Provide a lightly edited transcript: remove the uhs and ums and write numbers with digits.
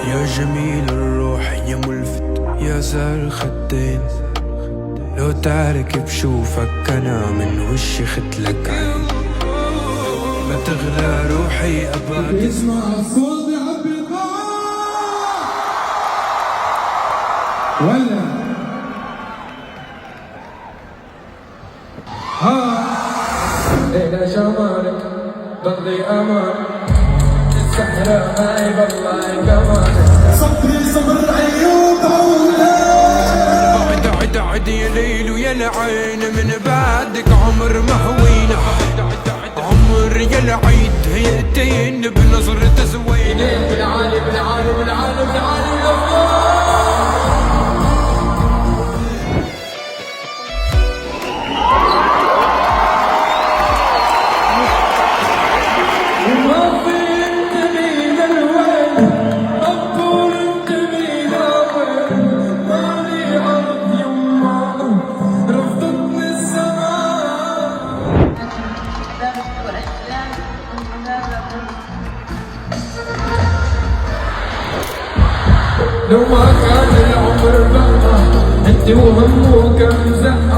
يا جميل الروح يا ملفت يا زار الخدين، لو تعرك بشوفك أنا من وشي ختلك عين. ما تغلى روحي أباك اسمع الصوت بحب القاع ولا إلى جمالك ضلي أمان السحرة هاي بالله كمالك صبري صبر عيوب عودة عد عد يا ليل ويا العين من بعدك عمر مهوينا، عمر يا العيد هيئتين بنظرة زوينة. بالعالي بالعالي بالعالي بالعالي لفوق. لو ما كان العمر بقى انت وهمه كم زهق